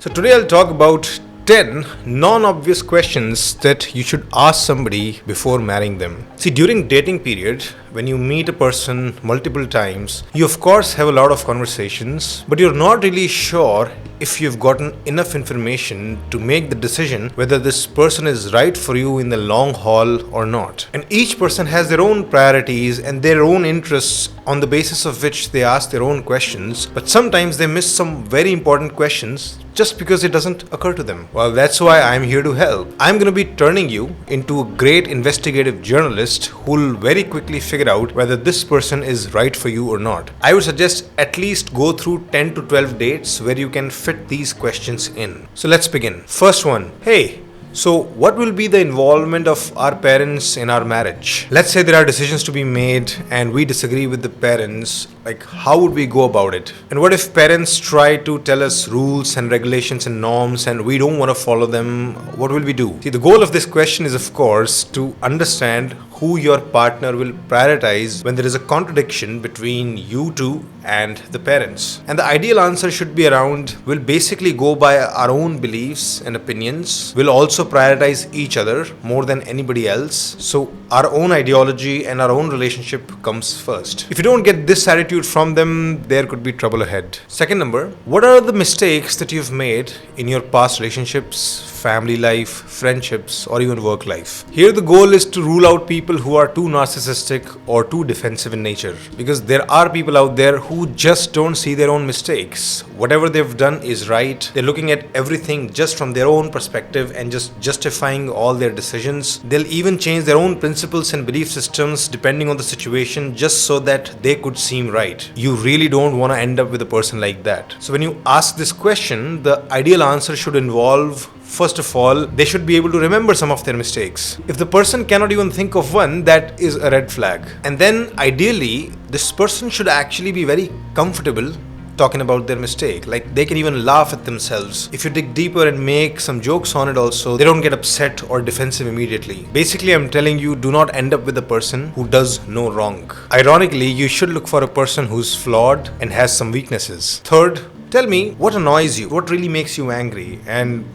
So today I'll talk about 10 non-obvious questions that you should ask somebody before marrying them. See, during dating period, when you meet a person multiple times, you of course have a lot of conversations, but you're not really sure if you've gotten enough information to make the decision whether this person is right for you in the long haul or not. And each person has their own priorities and their own interests on the basis of which they ask their own questions, but sometimes they miss some very important questions just because it doesn't occur to them. Well, that's why I'm here to help. I'm going to be turning you into a great investigative journalist who'll very quickly figure out whether this person is right for you or not. I would suggest at least go through 10 to 12 dates where you can fit these questions in. So let's begin. First one. Hey, so what will be the involvement of our parents in our marriage? Let's say there are decisions to be made and we disagree with the parents. Like, how would we go about it? And what if parents try to tell us rules and regulations and norms and we don't want to follow them? What will we do? See, the goal of this question is, of course, to understand who your partner will prioritize when there is a contradiction between you two and the parents. And the ideal answer should be around, we'll basically go by our own beliefs and opinions. We'll also prioritize each other more than anybody else. So our own ideology and our own relationship comes first. If you don't get this attitude from them, there could be trouble ahead. Second number, what are the mistakes that you've made in your past relationships, family life, friendships, or even work life? Here the goal is to rule out people who are too narcissistic or too defensive in nature, because there are people out there who just don't see their own mistakes. Whatever they've done is right. They're looking at everything just from their own perspective and just justifying all their decisions. They'll even change their own principles and belief systems depending on the situation just so that they could seem right. You really don't want to end up with a person like that. So when you ask this question, the ideal answer should involve, first of all, they should be able to remember some of their mistakes. If the person cannot even think of one, that is a red flag. And then ideally, this person should actually be very comfortable talking about their mistake. Like, they can even laugh at themselves. If you dig deeper and make some jokes on it also, they don't get upset or defensive immediately. Basically, I'm telling you, do not end up with a person who does no wrong. Ironically, you should look for a person who's flawed and has some weaknesses. Third, tell me what annoys you, what really makes you angry, and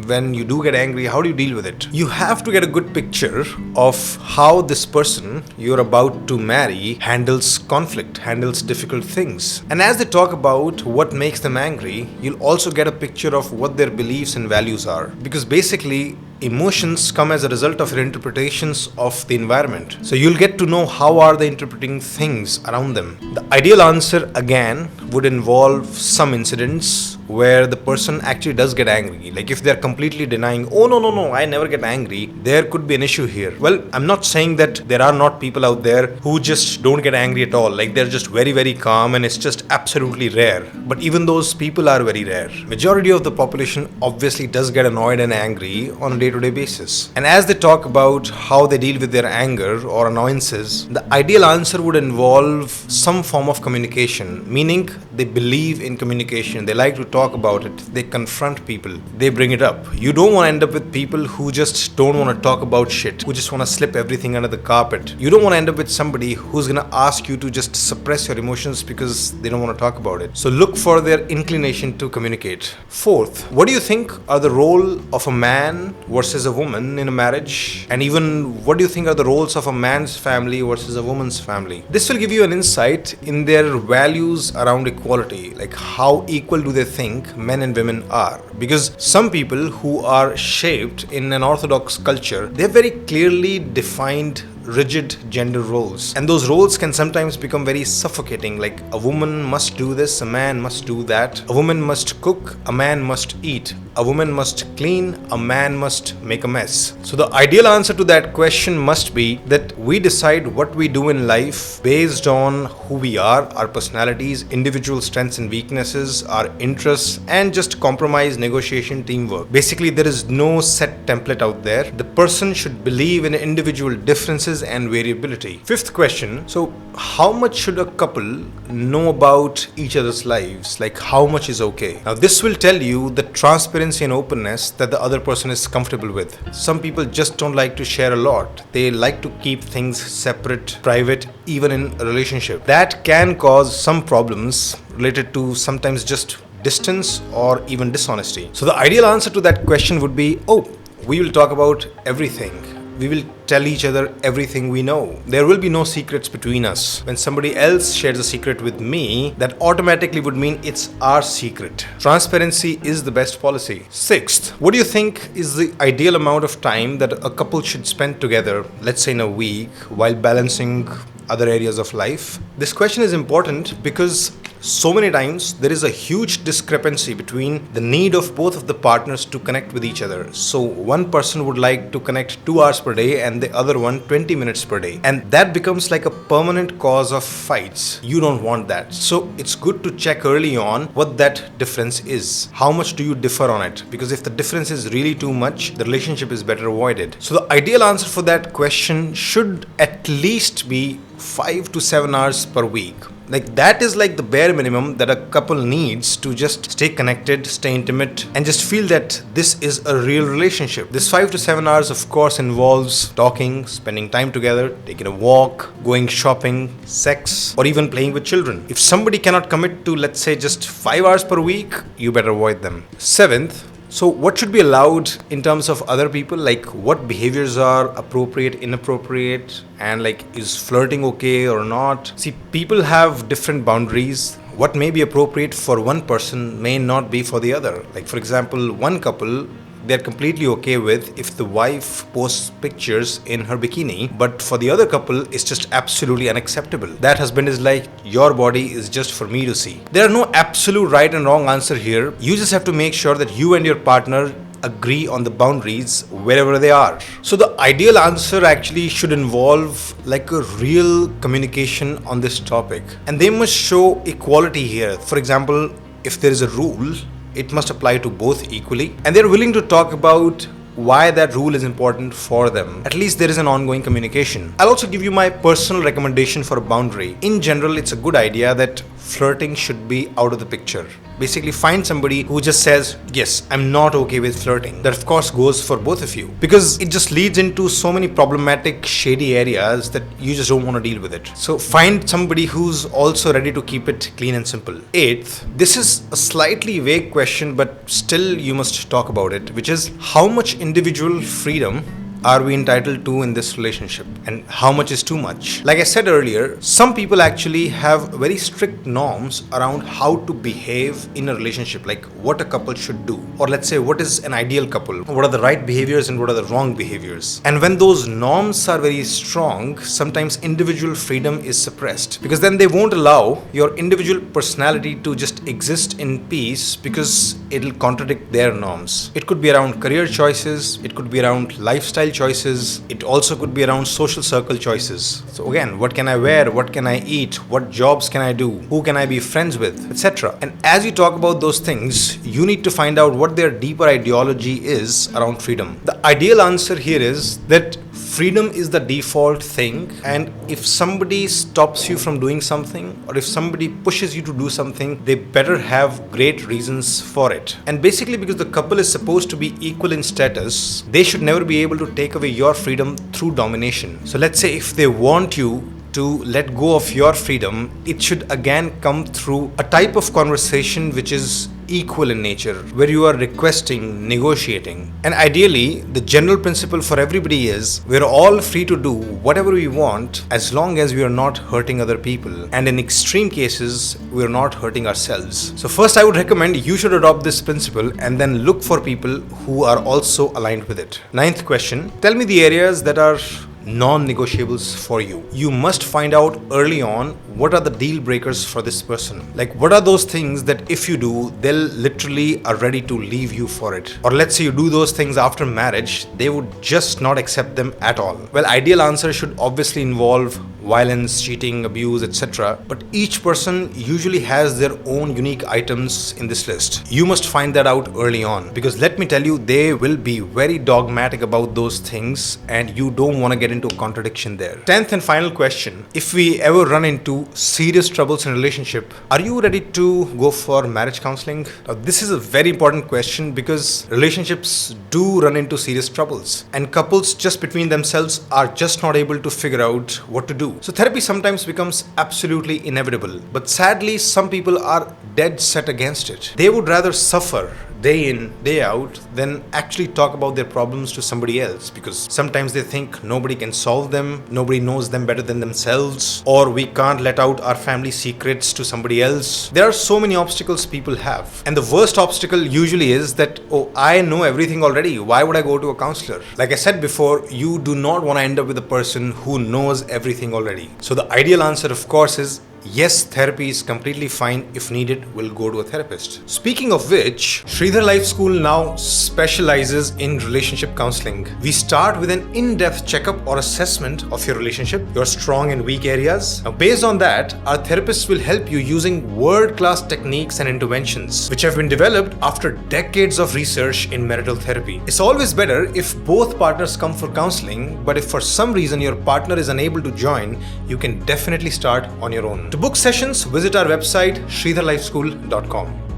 when you do get angry, how do you deal with it? You have to get a good picture of how this person you're about to marry handles conflict, handles difficult things. And as they talk about what makes them angry, you'll also get a picture of what their beliefs and values are. Because basically, emotions come as a result of your interpretations of the environment. So you'll get to know how are they interpreting things around them. The ideal answer, again, would involve some incidents where the person actually does get angry. Like if they're completely denying, oh no, I never get angry, there could be an issue here. Well, I'm not saying that there are not people out there who just don't get angry at all. Like they're just very, very calm and it's just absolutely rare. But even those people are very rare. Majority of the population obviously does get annoyed and angry on a day-to-day basis. And as they talk about how they deal with their anger or annoyances, the ideal answer would involve some form of communication, meaning they believe in communication. They like to talk about it. They confront people. They bring it up. You don't want to end up with people who just don't want to talk about shit, who just want to slip everything under the carpet. You don't want to end up with somebody who's going to ask you to just suppress your emotions because they don't want to talk about it. So look for their inclination to communicate. Fourth, what do you think are the role of a man versus a woman in a marriage? And even what do you think are the roles of a man's family versus a woman's family? This will give you an insight in their values around equality. Like how equal do they think men and women are? Because some people who are shaped in an orthodox culture, they have very clearly defined rigid gender roles, and those roles can sometimes become very suffocating. Like a woman must do this, a man must do that, a woman must cook, a man must eat, a woman must clean, a man must make a mess. So the ideal answer to that question must be that we decide what we do in life based on who we are, our personalities, individual strengths and weaknesses, our interests, and just compromise, negotiation, teamwork. Basically, there is no set template out there. The person should believe in individual differences and variability. Fifth question, so how much should a couple know about each other's lives? Like how much is okay? Now this will tell you the transparency and openness that the other person is comfortable with. Some people just don't like to share a lot. They like to keep things separate, private, even in a relationship. That can cause some problems related to sometimes just distance, or even dishonesty? So the ideal answer to that question would be, oh, we will talk about everything. We will tell each other everything we know. There will be no secrets between us. When somebody else shares a secret with me, that automatically would mean it's our secret. Transparency is the best policy. Sixth, what do you think is the ideal amount of time that a couple should spend together, let's say in a week, while balancing other areas of life? This question is important because so many times there is a huge discrepancy between the need of both of the partners to connect with each other. So one person would like to connect 2 hours per day and the other one 20 minutes per day. And that becomes like a permanent cause of fights. You don't want that. So it's good to check early on what that difference is. How much do you differ on it? Because if the difference is really too much, the relationship is better avoided. So the ideal answer for that question should at least be 5 to 7 hours per week. Like that is like the bare minimum that a couple needs to just stay connected, stay intimate, and just feel that this is a real relationship. This 5 to 7 hours of course involves talking, spending time together, taking a walk, going shopping, sex, or even playing with children. If somebody cannot commit to, let's say, just 5 hours per week, you better avoid them. Seventh, so what should be allowed in terms of other people? Like what behaviors are appropriate, inappropriate, and like is flirting okay or not? See, people have different boundaries. What may be appropriate for one person may not be for the other. Like for example, one couple, they're completely okay with if the wife posts pictures in her bikini, but for the other couple, it's just absolutely unacceptable. That husband is like, your body is just for me to see. There are no absolute right and wrong answer here. You just have to make sure that you and your partner agree on the boundaries wherever they are. So the ideal answer actually should involve like a real communication on this topic. And they must show equality here. For example, if there is a rule, it must apply to both equally, and they're willing to talk about why that rule is important for them. At least there is an ongoing communication. I'll also give you my personal recommendation for a boundary. In general, it's a good idea that flirting should be out of the picture. Basically, find somebody who just says, yes, I'm not okay with flirting. That of course goes for both of you, because it just leads into so many problematic, shady areas that you just don't want to deal with it. So find somebody who's also ready to keep it clean and simple. Eighth, this is a slightly vague question, but still you must talk about it, which is how much individual freedom are we entitled to in this relationship, and how much is too much? Like I said earlier, some people actually have very strict norms around how to behave in a relationship, like what a couple should do, or let's say what is an ideal couple, what are the right behaviors and what are the wrong behaviors. And when those norms are very strong, sometimes individual freedom is suppressed, because then they won't allow your individual personality to just exist in peace, because it'll contradict their norms. It could be around career choices, it could be around lifestyle choices, it also could be around social circle choices. So again, what can I wear, what can I eat, what jobs can I do, who can I be friends with, etc. And as you talk about those things, you need to find out what their deeper ideology is around freedom. The ideal answer here is that freedom is the default thing, and if somebody stops you from doing something, or if somebody pushes you to do something, they better have great reasons for it. And basically, because the couple is supposed to be equal in status, they should never be able to take away your freedom through domination. So let's say if they want you to let go of your freedom, it should again come through a type of conversation which is equal in nature, where you are requesting, negotiating. And ideally, the general principle for everybody is we're all free to do whatever we want as long as we are not hurting other people. And in extreme cases, we're not hurting ourselves. So first, I would recommend you should adopt this principle and then look for people who are also aligned with it. Ninth question, tell me the areas that are non-negotiables for you. You must find out early on what are the deal breakers for this person. Like what are those things that if you do, they'll literally are ready to leave you for it. Or let's say you do those things after marriage, they would just not accept them at all. Well, ideal answer should obviously involve violence, cheating, abuse, etc. But each person usually has their own unique items in this list. You must find that out early on, because let me tell you, they will be very dogmatic about those things and you don't want to get into a contradiction there. 10th and final question. If we ever run into serious troubles in a relationship, are you ready to go for marriage counseling? Now, this is a very important question because relationships do run into serious troubles and couples just between themselves are just not able to figure out what to do. do. So therapy sometimes becomes absolutely inevitable, but sadly, some people are dead set against it. They would rather suffer day in, day out, than actually talk about their problems to somebody else, because sometimes they think nobody can solve them, nobody knows them better than themselves, or we can't let out our family secrets to somebody else. There are so many obstacles people have, and the worst obstacle usually is that, oh, I know everything already, why would I go to a counselor? Like I said before, you do not want to end up with a person who knows everything already. So the ideal answer, of course, is yes, therapy is completely fine. If needed, we'll go to a therapist. Speaking of which, Shridhar Life School now specializes in relationship counseling. We start with an in-depth checkup or assessment of your relationship, your strong and weak areas. Now, based on that, our therapists will help you using world-class techniques and interventions, which have been developed after decades of research in marital therapy. It's always better if both partners come for counseling, but if for some reason your partner is unable to join, you can definitely start on your own. To book sessions, visit our website shridharlifeschool.com.